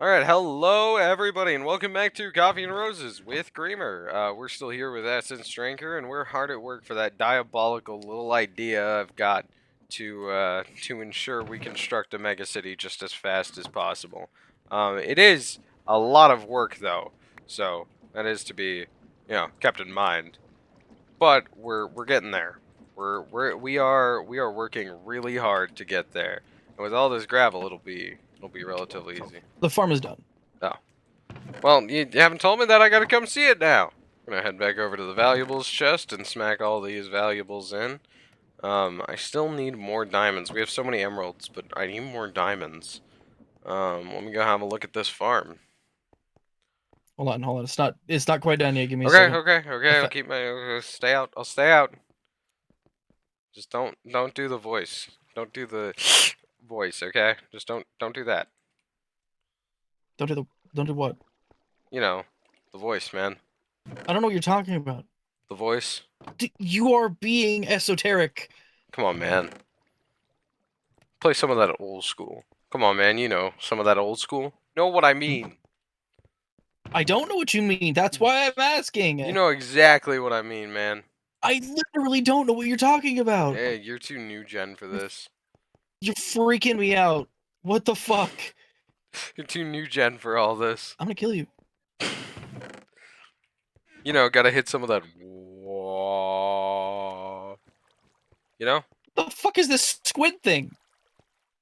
Alright, hello everybody, and welcome back to Coffee and Roses with Creamer. We're still here with Essence Drinker, and we're hard at work for that diabolical little idea I've got to ensure we construct a mega city just as fast as possible. It is a lot of work, though, so that is to be, kept in mind. But we're getting there. We are working really hard to get there, and with all this gravel, it'll be relatively easy. The farm is done. Oh. Well, you haven't told me that. I gotta come see it now. I'm gonna head back over to the valuables chest and smack all these valuables in. I still need more diamonds. We have so many emeralds, but I need more diamonds. Let me go have a look at this farm. Hold on. It's not quite done yet. Give me a Okay, second. okay. I'll keep my stay out. I'll stay out. Just don't do the voice. Don't do the voice, okay? Just don't do that. Don't do what? You know, the voice, man. I don't know what you're talking about. The voice. You are being esoteric. Come on, man. Play some of that old school. Come on, man. You know some of that old school. Know what I mean. I don't know what you mean. That's why I'm asking. You know exactly what I mean, man. I literally don't know what you're talking about. Hey, you're too new gen for this. You're freaking me out. What the fuck? You're too new gen for all this. I'm gonna kill you. You know, gotta hit some of that. You know? The fuck is this squid thing?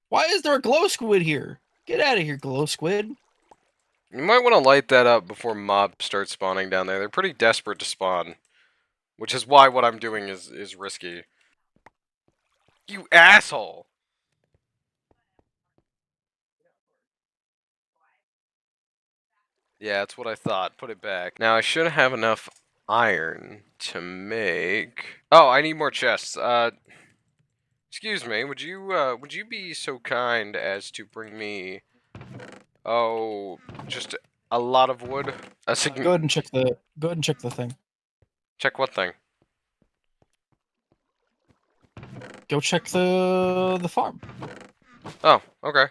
Why is there a glow squid here? Get out of here, glow squid. You might want to light that up before mobs start spawning down there. They're pretty desperate to spawn. Which is why what I'm doing is risky. You asshole! Yeah, that's what I thought. Put it back. Now, I should have enough iron to make... Oh, I need more chests. Excuse me, would you be so kind as to bring me... Oh, just a lot of wood? Go ahead and check the thing. Check what thing? Go check the farm. Oh, okay.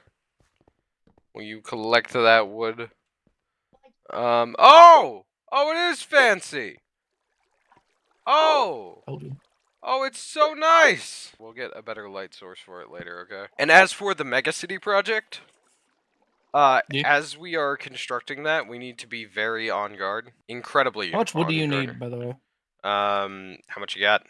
Will you collect that wood? Oh! Oh, it is fancy! Oh! Oh, it's so nice! We'll get a better light source for it later, okay? And as for the Mega City project, Yeah. as we are constructing that, we need to be very on guard. Incredibly How much wood do you on guard. need, by the way? How much you got?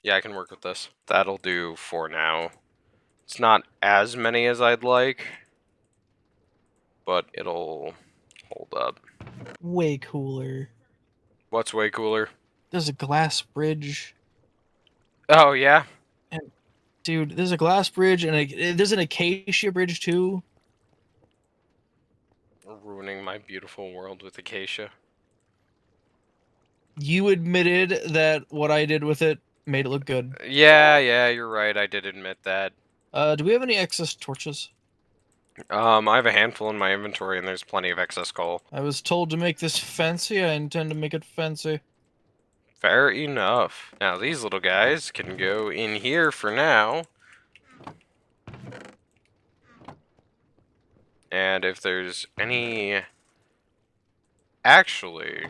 Yeah, I can work with this. That'll do for now. It's not as many as I'd like, but it'll hold up. Way cooler. What's way cooler? There's a glass bridge. Oh, yeah? And, dude, there's a glass bridge and there's an acacia bridge too. Ruining my beautiful world with acacia. You admitted that what I did with it made it look good. Yeah, you're right. I did admit that. Do we have any excess torches? I have a handful in my inventory, and there's plenty of excess coal. I was told to make this fancy. I intend to make it fancy. Fair enough. Now, these little guys can go in here for now. And if there's any... Actually...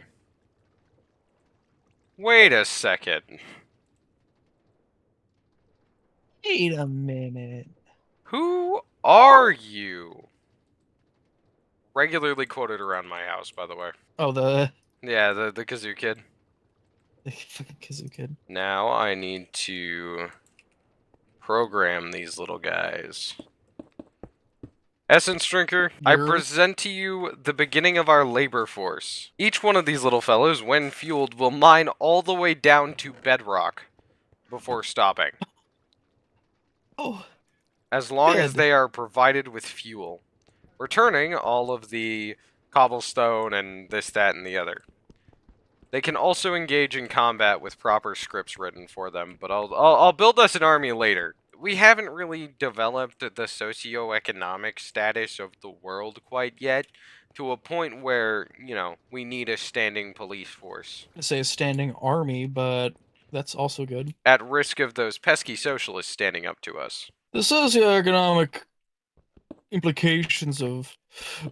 Wait a second. Wait a minute. Who are you? Regularly quoted around my house, by the way. Oh, Yeah, the kazoo kid. the fucking kazoo kid. Now I need to program these little guys. Essence Drinker, I present to you the beginning of our labor force. Each one of these little fellows, when fueled, will mine all the way down to bedrock before stopping. Oh. As long as they are provided with fuel. Returning all of the cobblestone and this, that, and the other. They can also engage in combat with proper scripts written for them, but I'll build us an army later. We haven't really developed the socio-economic status of the world quite yet, to a point where, you know, we need a standing police force. I say a standing army, but that's also good. At risk of those pesky socialists standing up to us. The socioeconomic implications of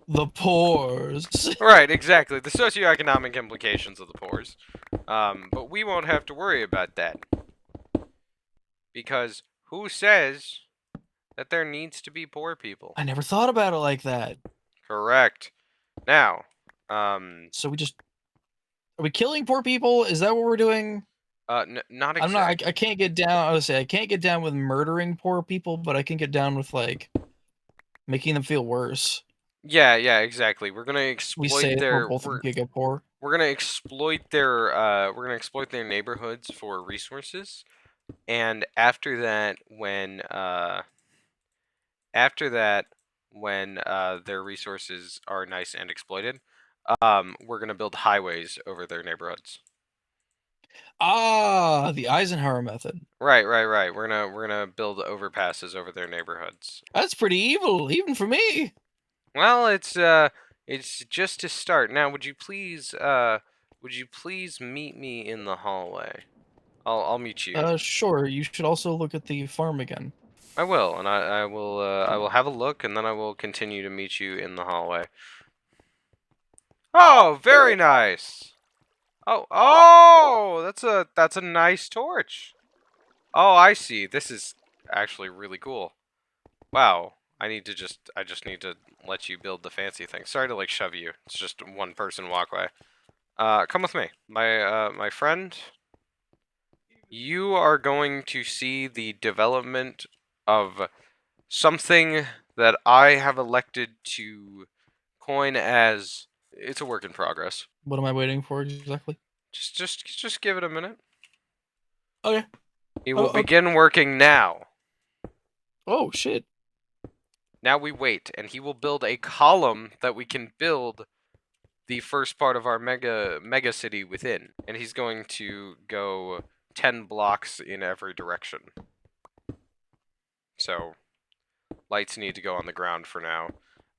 the pores. Right, exactly. The socioeconomic implications of the pores. But we won't have to worry about that. Because who says that there needs to be poor people? I never thought about it like that. Correct. Now, So are we killing poor people? Is that what we're doing? not I'm not. exactly. I can't get down. I would say I can't get down with murdering poor people, but I can get down with like making them feel worse. Yeah, yeah, exactly. We're gonna We exploit say that we're their both giga poor. we're gonna exploit their neighborhoods for resources, and after that when their resources are nice and exploited, we're gonna build highways over their neighborhoods. Ah, the Eisenhower method. Right, right, right. We're gonna build overpasses over their neighborhoods. That's pretty evil, even for me. Well, it's just to start. Now, would you please meet me in the hallway? I'll meet you. Sure. You should also look at the farm again. I will, and I will have a look, and then I will continue to meet you in the hallway. Oh, very nice. Oh, that's a nice torch. Oh, I see. This is actually really cool. Wow. I just need to let you build the fancy thing. Sorry to like shove you. It's just one person walkway. Come with me. My friend, you are going to see the development of something that I have elected to coin as it's a work in progress. What am I waiting for exactly? Just give it a minute. Okay. It Oh, will okay. begin working now. Oh shit. Now we wait, and he will build a column that we can build the first part of our mega city within, and he's going to go 10 blocks in every direction. So lights need to go on the ground for now,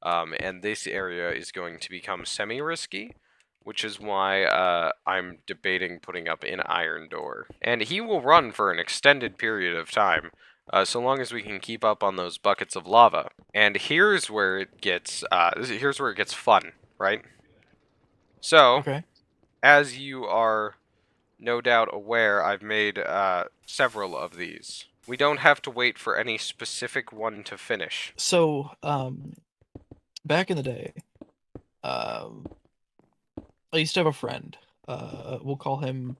and this area is going to become semi-risky, which is why I'm debating putting up an iron door. And he will run for an extended period of time, so long as we can keep up on those buckets of lava. And here's where it gets fun, right? So, Okay. as you are no doubt aware, I've made several of these. We don't have to wait for any specific one to finish. So, back in the day, I used to have a friend. We'll call him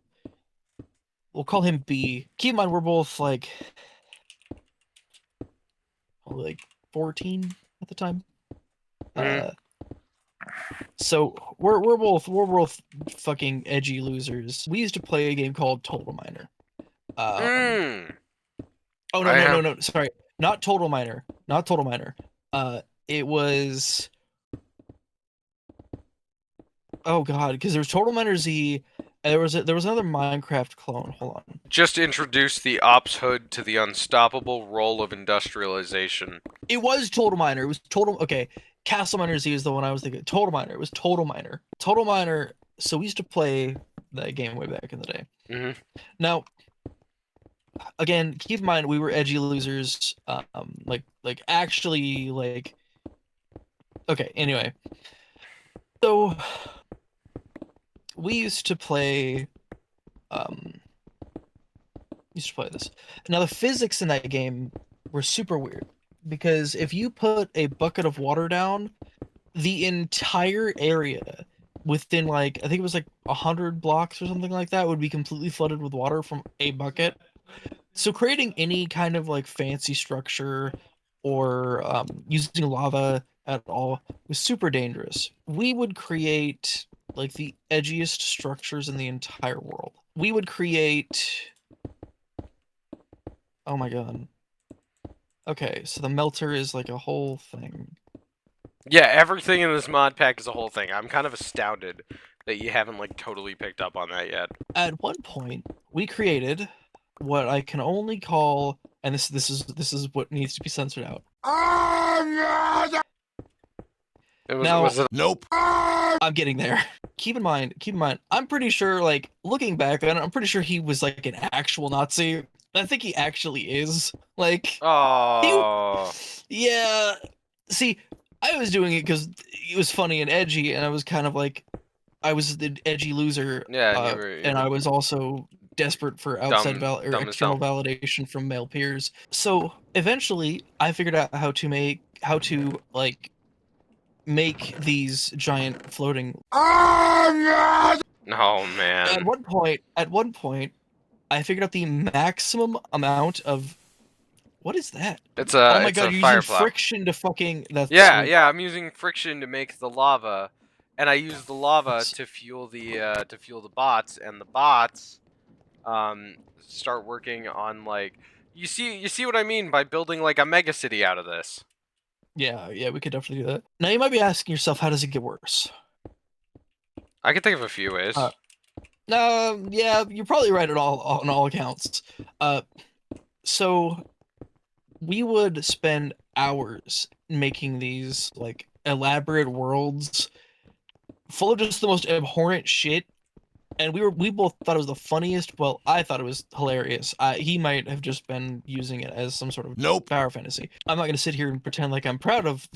B. Keep in mind we're both like 14 at the time. Mm. So we're both fucking edgy losers. We used to play a game called Total Miner. Mm. Oh I have. no, sorry. Not Total Miner. Not Total Miner. It was oh god, because there was Total Miner Z, and there was another Minecraft clone. Hold on. Just introduce the ops hood to the unstoppable role of industrialization. It was Total Miner. It was Total okay. Castle Miner Z is the one I was thinking. Total Miner. It was Total Miner. Total Miner. So we used to play that game way back in the day. Mm-hmm. Now, again, keep in mind we were edgy losers. Like actually like. Okay. Anyway, so we used to play. Used to play this. Now the physics in that game were super weird because if you put a bucket of water down, the entire area within like I think it was like 100 blocks or something like that would be completely flooded with water from a bucket. So creating any kind of like fancy structure or using lava at all was super dangerous. We would create like the edgiest structures in the entire world. We would create. Oh my god. Okay, so the melter is like a whole thing. Yeah, everything in this mod pack is a whole thing. I'm kind of astounded that you haven't like totally picked up on that yet. At one point, we created what I can only call, and this is what needs to be censored out. Was it? Nope. I'm getting there. Keep in mind, I'm pretty sure, like, looking back on it, I'm pretty sure he was like an actual Nazi. I think he actually is. Like, he, Oh, yeah. See, I was doing it because it was funny and edgy, and I was kind of like, I was the edgy loser, yeah, and you and were I was also desperate for outside or dumb as hell. external validation from male peers. So eventually, I figured out how to like make these giant floating. Oh man, At one point, I figured out the maximum amount of what is that? Oh my it's god, a you're fire using plow. friction to fucking. That's Yeah, sweet. yeah, I'm using friction to make the lava, and I use the lava That's to fuel the bots, and the bots start working on like you see what I mean by building like a mega city out of this. yeah, yeah. We could definitely do that. Now you might be asking yourself, how does it get worse? I can think of a few ways. Uh, no, yeah, you're probably right at all on all accounts. Uh, so we would spend hours making these like elaborate worlds full of just the most abhorrent shit, and we both thought it was the funniest. Well, I thought it was hilarious. He might have just been using it as some sort of Nope. power fantasy. I'm not gonna sit here and pretend like I'm proud of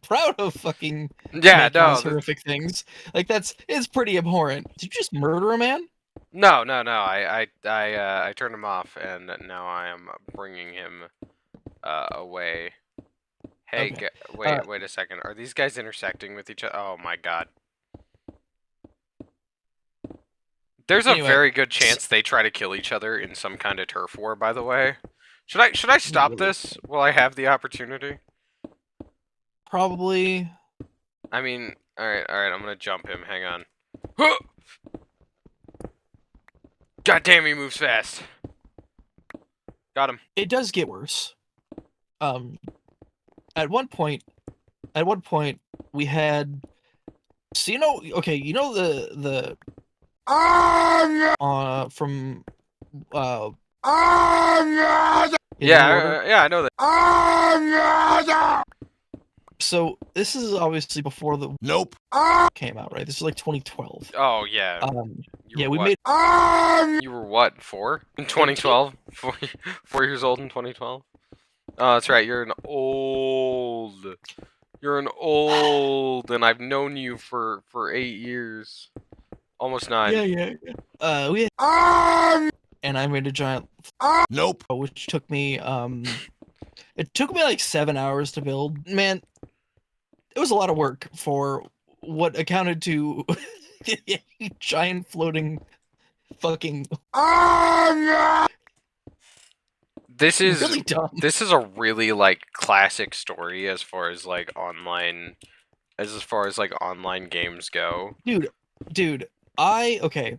proud of fucking Yeah, making no, these horrific things. Like it's pretty abhorrent. Did you just murder a man? no. I turned him off, and now I am bringing him away. Hey, Okay. Uh, wait a second. Are these guys intersecting with each other? Oh my god. There's a anyway, very good chance they try to kill each other in some kind of turf war, by the way. Should I stop really, this while I have the opportunity? probably. I mean, all right, I'm gonna jump him. Hang on. Huh! God damn, he moves fast. Got him. It does get worse. Um, at one point, at one point, we had. So okay, the from uh in New Order. Yeah, I know that. So this is obviously before the Nope. came out, right? This is like 2012. Oh yeah. You Yeah, were we what? made You were what? 4 in 13. 2012? 4 years old in 2012? Oh, that's right. You're an old. You're an old, and I've known you for 8 years, almost 9. We had, and I made a giant, Nope. which took me it took me like 7 hours to build. Man, it was a lot of work for what accounted to a giant floating fucking This is really dumb. this is a really like classic story as far as like online, as far as like online games go. Dude, okay.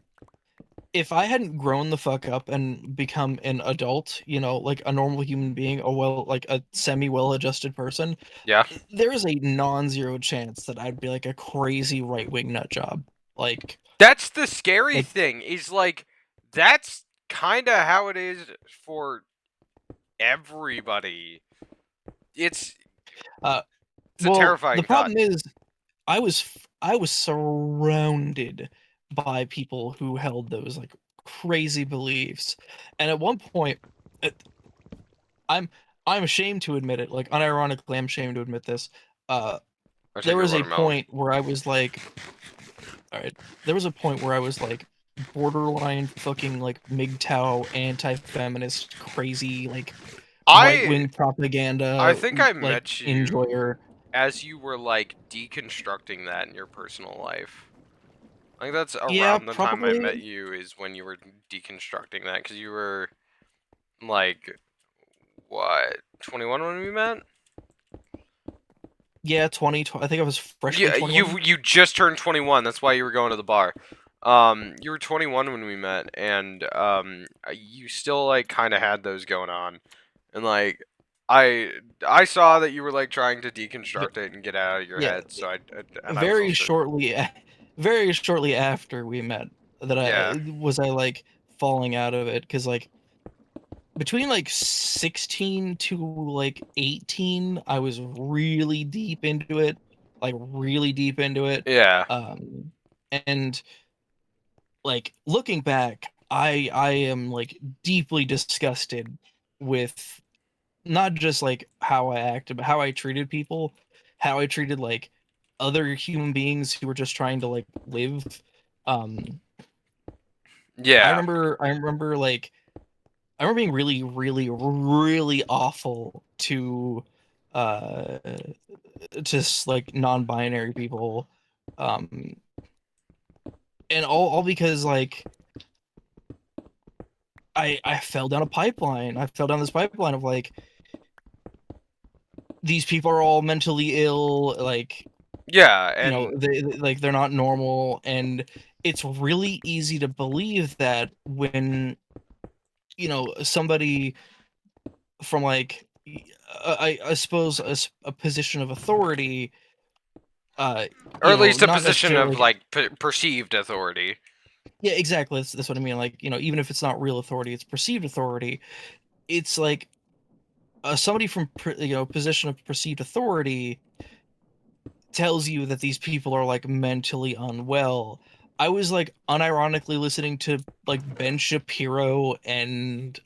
If I hadn't grown the fuck up and become an adult, like a normal human being, like a semi well-adjusted person, Yeah, there is a non-zero chance that I'd be like a crazy right-wing nut job. Like, that's the scary like, thing. Is like that's kind of how it is for everybody. It's uh, it's a well, the terrifying thought. problem is, I was surrounded by people who held those like crazy beliefs, and at one point, it- I'm I'm ashamed to admit it. Like, unironically, I'm ashamed to admit this. Uh, I take there your was a watermelon. point where I was like, all right, there was a point where I was like borderline fucking like MGTOW anti-feminist crazy like I right-wing I propaganda think I like met you enjoyer. as you were like deconstructing that in your personal life. I think that's Yeah, around the time I met probably. you is when you were deconstructing that, because you were like what, 21 when we met? Yeah, 20, I think I was freshly Yeah, 21. you just turned 21. That's why you were going to the bar. You were 21 when we met, and you still like kind of had those going on, and like I saw that you were like trying to V- deconstruct it and get out of your Yeah, head. So I was very also shortly, very shortly after we met, that yeah. I like falling out of it because like between like 16 to like 18, I was really deep into it, like really deep into it. Yeah. And like looking back, I am like deeply disgusted with not just like how I acted, but how I treated people, how I treated like other human beings who were just trying to like live. Um, Yeah. I remember like I remember being really, really, really awful uh to like non-binary people, um, and all because like I fell down a pipeline. I fell down this pipeline of like these people are all mentally ill, like Yeah, you know and like they're not normal, and it's really easy to believe that when somebody from like I suppose a position of authority, or at least a not position of necessarily. like perceived authority. Yeah, exactly, that's what I mean, like even if it's not real authority, it's perceived authority. It's like somebody from position of perceived authority tells you that these people are like mentally unwell. I was like unironically listening to like Ben Shapiro and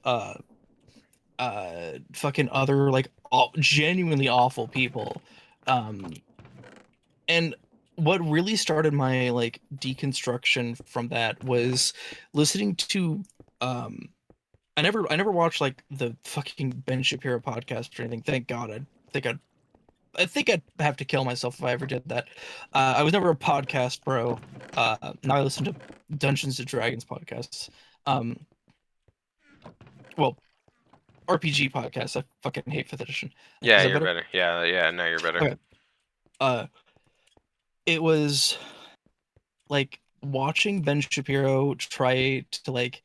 fucking other like genuinely awful people. Um and what really started my like deconstruction from that was listening to um I never watched like the fucking Ben Shapiro podcast or anything. Thank God. Think I'd I think I'd have to kill myself if I ever did that. I was never a podcast bro. Now I listen to Dungeons and Dragons podcasts. Um, well, RPG podcasts. I fucking hate Fifth Edition. Yeah, Is that you're better? better. Yeah, yeah, no, you're better. Okay. Uh, it was like watching Ben Shapiro try to like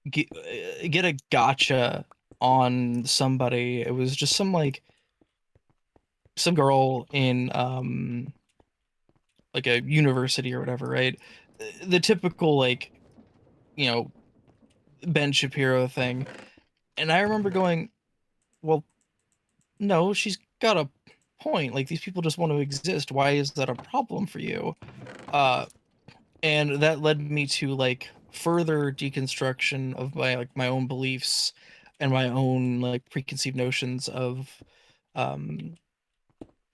get a gotcha on somebody. It was just some girl in like a university or whatever, right? The typical like you know Ben Shapiro thing. And I remember going, well, no, she's got a point. Like these people just want to exist. Why is that a problem for you? Uh, and that led me to like further deconstruction of my own beliefs and my own like preconceived notions of um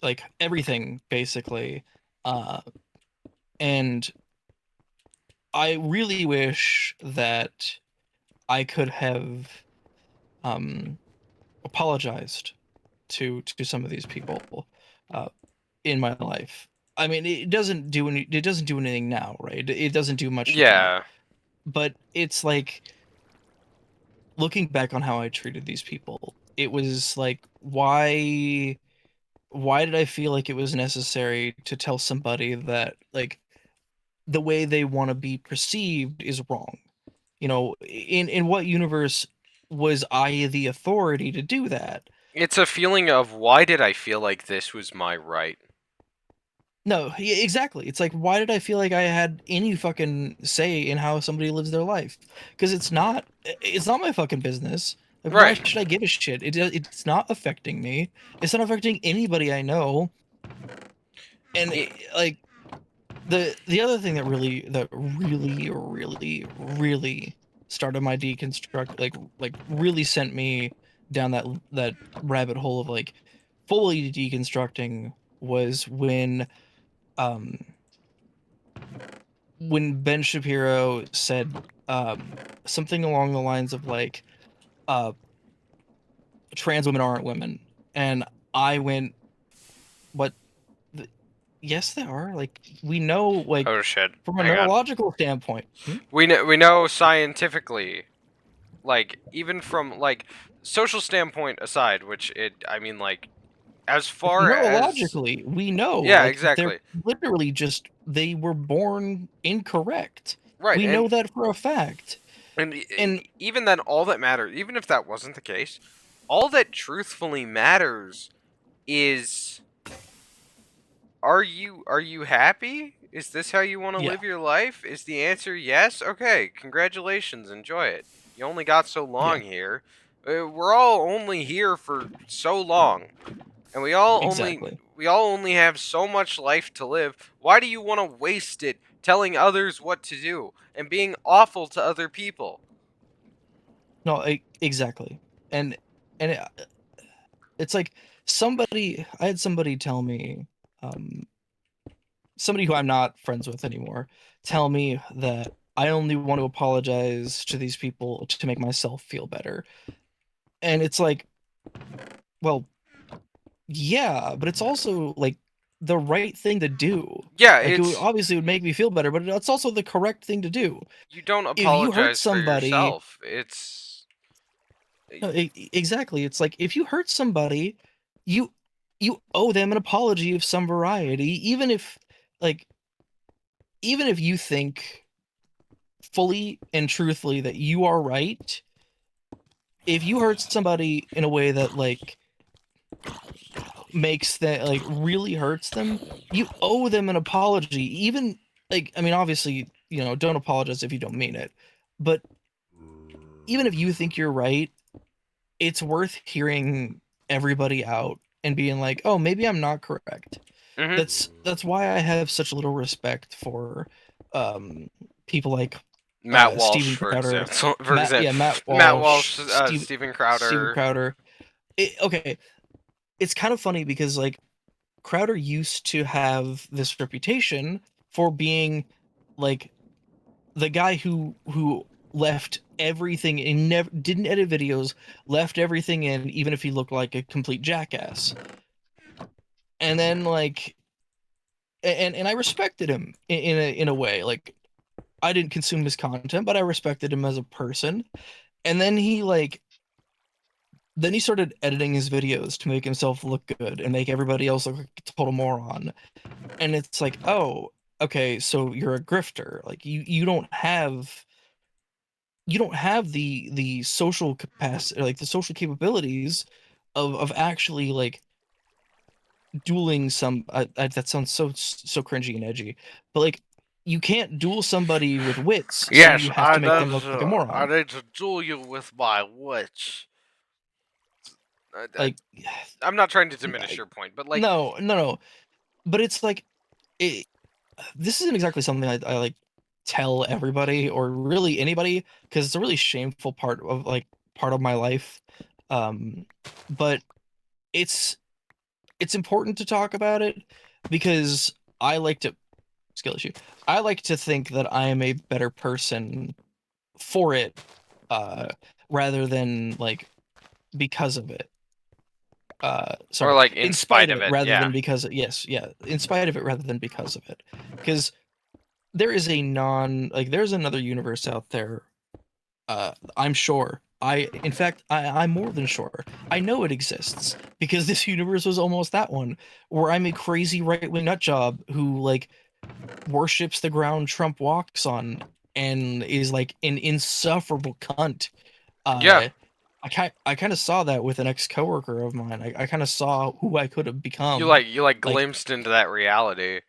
like everything basically. Uh, and I really wish that I could have um apologized to some of these people uh, in my life. I mean, it doesn't do anything now, right? It doesn't do much now. Yeah, But it's like looking back on how I treated these people, it was like why did I feel like it was necessary to tell somebody that like the way they want to be perceived is wrong? In what universe was I the authority to do that? it's a feeling of why did I feel like this was my right? No, yeah, exactly. It's like, why did I feel like I had any fucking say in how somebody lives their life? Because it's not my fucking business. Like, why Right. should I give a shit? It's not affecting me. It's not affecting anybody I know. And I- like the other thing that really started my deconstruct, like really sent me down that rabbit hole of like fully deconstructing was um when Ben Shapiro said something along the lines of like uh trans women aren't women, and I went, what? The, yes they are. Like we know, like oh shit. from a Hang on. neurological standpoint. We know scientifically, like even from like social standpoint aside, which I mean like as far as Neurologically we know yeah, like they're exactly. literally just they were born incorrect. Right. We know that for a fact. And And even then all that matters, even if that wasn't the case, all that truthfully matters is are you happy? Is this how you want to yeah, live your life? Is the answer yes? Okay, congratulations, enjoy it. You only got so yeah, long here. We're all only here for so long, and we all only exactly. we all only have so much life to live. Why do you want to waste it telling others what to do, and being awful to other people. No, exactly. And it's like I had somebody tell me, um, somebody who I'm not friends with anymore, tell me that I only want to apologize to these people to make myself feel better. And it's like, well, yeah, but it's also like the right thing to do. Yeah, Like it's obviously it would make me feel better, but it's also the correct thing to do. you don't If you hurt apologize for somebody, yourself. It's no, exactly, it's like if you hurt somebody, you you owe them an apology of some variety, like even if you think fully and truthfully that you are right. If you hurt somebody in a way that like makes that like really hurts them, you owe them an apology. Even like I mean, obviously, don't apologize if you don't mean it. But even if you think you're right, it's worth hearing everybody out and being like, "Oh, maybe I'm not correct." hmm That's why I have such little respect for um people like Matt Steven Walsh, for Crowder, example. For example, Matt Matt Walsh, Walsh, Steven Steven Crowder. Crowder. Okay, it's kind of funny because like Crowder used to have this reputation for being like the guy who left everything and never didn't edit videos, left everything in, even if he looked like a complete jackass. And then like, and I respected him in a way. Like I didn't consume his content, but I respected him as a person. And then he started editing his videos to make himself look good and make everybody else look like a total moron. And it's like, oh, okay, so you're a grifter. Like you don't have the social capacity, like the social capabilities of actually like dueling that sounds so cringy and edgy, but like you can't duel somebody with wits, so Yes, you have to make them look like a I moron. need to duel you with my witch. Like I'm not trying to diminish your point, but like, no, no, no. But it's like it, this isn't exactly something I like tell everybody or really anybody because it's a really shameful part of my life. Um, but it's it's important to talk about it because I like to skill issue. I like to think that I am a better person for it, uh, rather than like because of it. or Sorry, like in in spite spite of of it it, rather yeah. than because yes, yeah, in spite of it rather than because of it. Because there is a non like there's another universe out there. I'm sure. In fact, I'm more than sure. I know it exists because this universe was almost that one, where I'm a crazy right-wing nut job who like worships the ground Trump walks on and is like an insufferable cunt. Yeah, Uh, I kind of saw that with an ex coworker of mine. I kind of saw who I could have become. you like Like, glimpsed into that reality.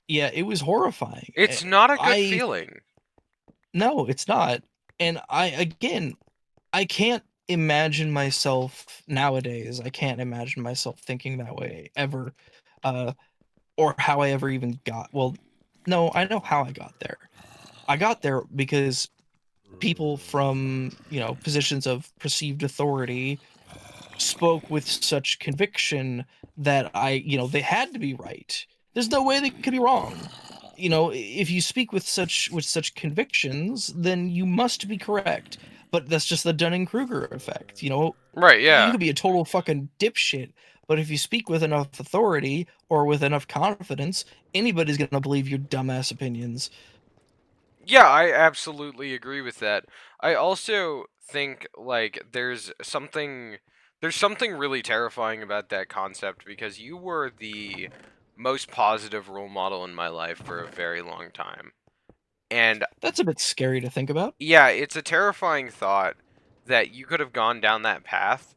yeah, it was horrifying. It's not a good I feeling. No, it's not. And I can't imagine myself nowadays. I can't imagine myself thinking that way ever, uh, or how I ever even got. Well, no, I know how I got there. I got there because people from positions of perceived authority spoke with such conviction that they had to be right. There's no way they could be wrong. If you speak with such convictions, then you must be correct. But that's just the Dunning-Kruger effect. Right, You yeah. could be a total fucking dipshit, but if you speak with enough authority or with enough confidence, anybody's gonna believe your dumbass opinions. Yeah, I absolutely agree with that. I also think like there's something really terrifying about that concept because you were the most positive role model in my life for a very long time. And That's a bit scary to think about. yeah, it's a terrifying thought that you could have gone down that path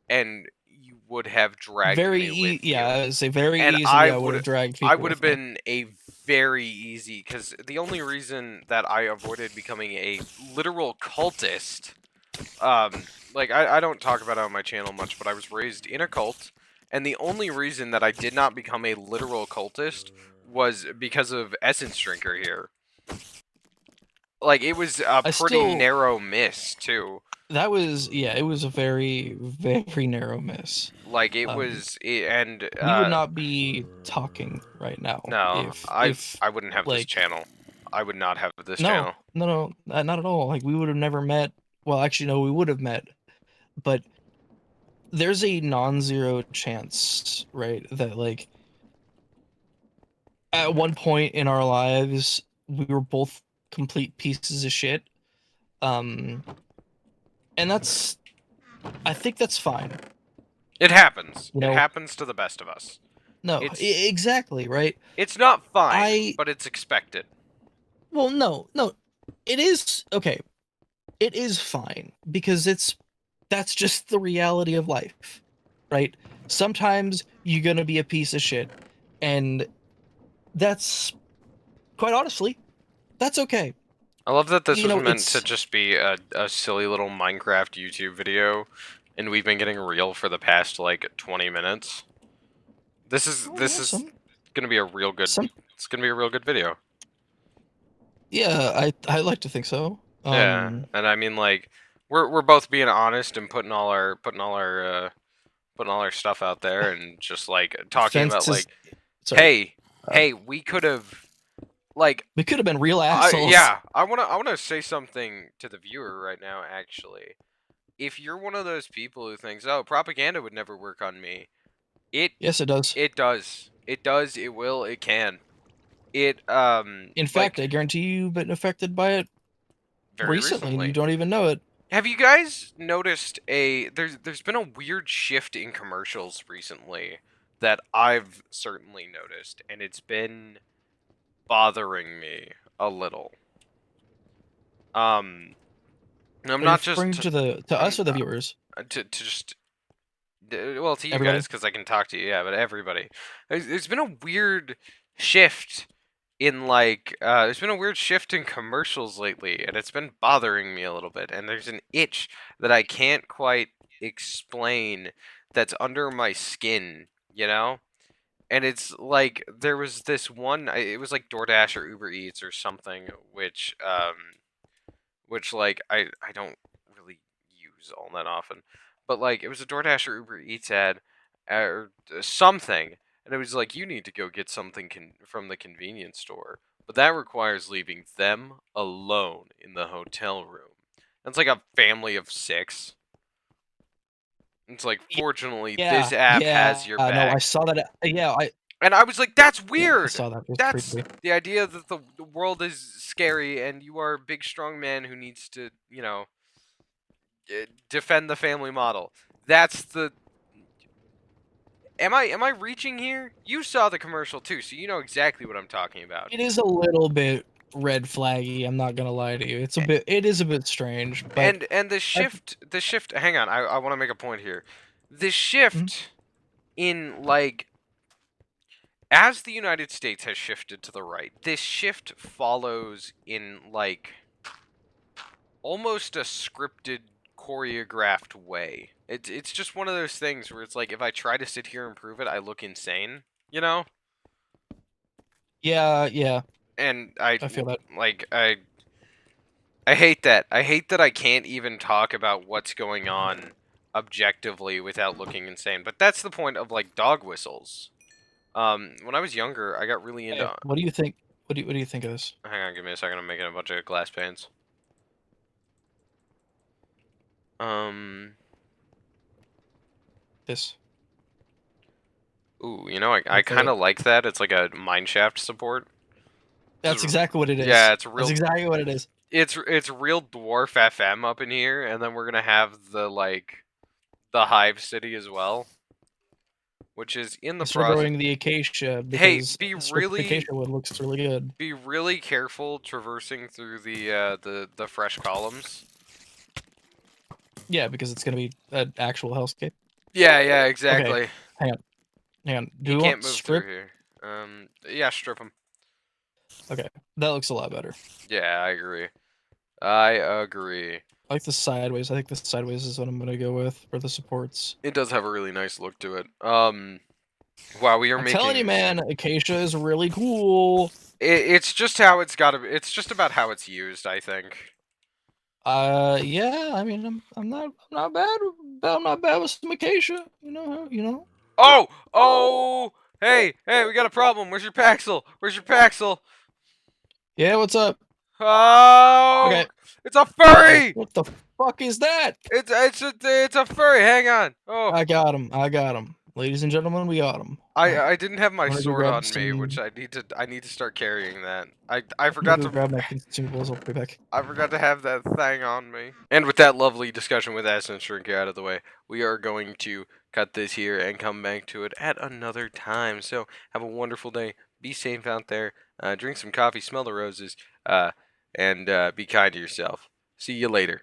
and you would have dragged me with Yeah, you. I would say very And easily I would have dragged I people would have with me. been a very easy because the only reason that I avoided becoming a literal cultist, like I don't talk about it on my channel much, but I was raised in a cult, and the only reason that I did not become a literal cultist was because of Essence Drinker here. Like, it was a I pretty still narrow miss too. that was yeah, it was a very very narrow miss. Like, it Um, was, and we would not be talking right now no, if I wouldn't have this like channel. I would not have this no channel. no no not at all. Like we would have never met. Well, actually, no, we would have met, but there's a non-zero chance, right, that like at one point in our lives we were both complete pieces of shit. Um, and that's I think that's fine. It happens. You It know, happens to the best of us. no, It's exactly, right? it's not fine, I but it's expected. well, no, no, it is okay. It is fine because that's just the reality of life, right? Sometimes you're gonna be a piece of shit, and that's quite honestly, that's okay. I love that this You was know, meant to it's just be a silly little Minecraft YouTube video, and we've been getting real for the past like 20 minutes. oh, This yeah, is gonna be a real good. some It's gonna be a real good video. yeah, I like to think so. Yeah, and I mean, like, we're both being honest and putting all our stuff out there, and just like talking about, Fence is like, sorry. Uh, hey, we could have, like, we could have been real assholes. yeah, I wanna say something to the viewer right now. Actually, if you're one of those people who thinks, oh, propaganda would never work on me, it Yes, it does. it does, it does, it will, it can. It In fact, like, I guarantee you've been affected by it very recently and you recently. don't even know it. Have you guys noticed there's been a weird shift in commercials recently that I've certainly noticed, and it's been bothering me a little. I'm Are you not referring just to the to I'm us or the viewers? to just well, to you Everybody? guys, because I can talk to you, yeah, but everybody. There's been a weird shift in, like, there's been a weird shift in commercials lately, and it's been bothering me a little bit. And there's an itch that I can't quite explain that's under my skin, you know? And it's like there was this one, it was like DoorDash or Uber Eats or something, which like I don't really use all that often, but like it was a DoorDash or Uber Eats ad or something, and it was like, you need to go get something from the convenience store, but that requires leaving them alone in the hotel room. It's like a family of 6. It's like, fortunately, this Yeah, app has yeah. your No, I back. saw that. Yeah, And I was like, that's I weird. saw that. It was That's creepy. the idea that the world is scary and you are a big, strong man who needs to, defend the family model. That's the. Am I reaching here? You saw the commercial too, so you know exactly what I'm talking about. It is a little bit red flaggy. I'm not gonna lie to you. It is a bit strange, but And I, the shift. Hang on, I want to make a point here. The mhm. shift in, like, as the United States has shifted to the right, this shift follows in, like, almost a scripted, choreographed way. It's just one of those things where it's like, if I try to sit here and prove it, I look insane, you know? Yeah, yeah. And I feel that. I hate that. I hate that I can't even talk about what's going on objectively without looking insane. But that's the point of, like, dog whistles. When I was younger, I got really Hey, into. what do you think? What do you think of this? Hang on, give me a second. I'm making a bunch of glass panes. Um. This. Ooh, you know, I Like kind of like that. It's like a mineshaft support. that's exactly what it Yeah, is. it's That's real. exactly what it is. It's real dwarf FM up in here, and then we're gonna have the, like, the Hive City as well, which is in the Start process. growing the acacia Hey, because strip acacia wood looks really good. be really careful traversing through the fresh columns. Yeah, because it's gonna be an actual hellscape. Yeah, Okay, exactly. hang on, hang on. Do He we can't want move through strip? here. Yeah, strip him. Okay, that looks a lot better. Yeah, I agree. I agree. I like the sideways. I think the sideways is what I'm gonna go with for the supports. It does have a really nice look to it. Wow, we are I'm telling you, making. man, Acacia is really cool. It's just how it's got to. It's just about how it's used, I think. Yeah, I mean, I'm not bad with some Acacia. You know. Oh, oh, hey, hey, we got a problem. Where's your Paxel? Where's your Paxel? Yeah, what's up? Oh, Okay. it's a furry. What the fuck is that? It's a furry. Hang on. Oh, I got him. I got him. Ladies and gentlemen, we got him. I didn't have my I'm gonna go sword grab on me, some. which I need to start carrying that. I I'm gonna forgot go to grab my consumables. I'll be back. I forgot to have that thing on me. And with that lovely discussion with Essence Drink out of the way, we are going to cut this here and come back to it at another time. So have a wonderful day. Be safe out there. Drink some coffee, smell the roses, and be kind to yourself. See you later.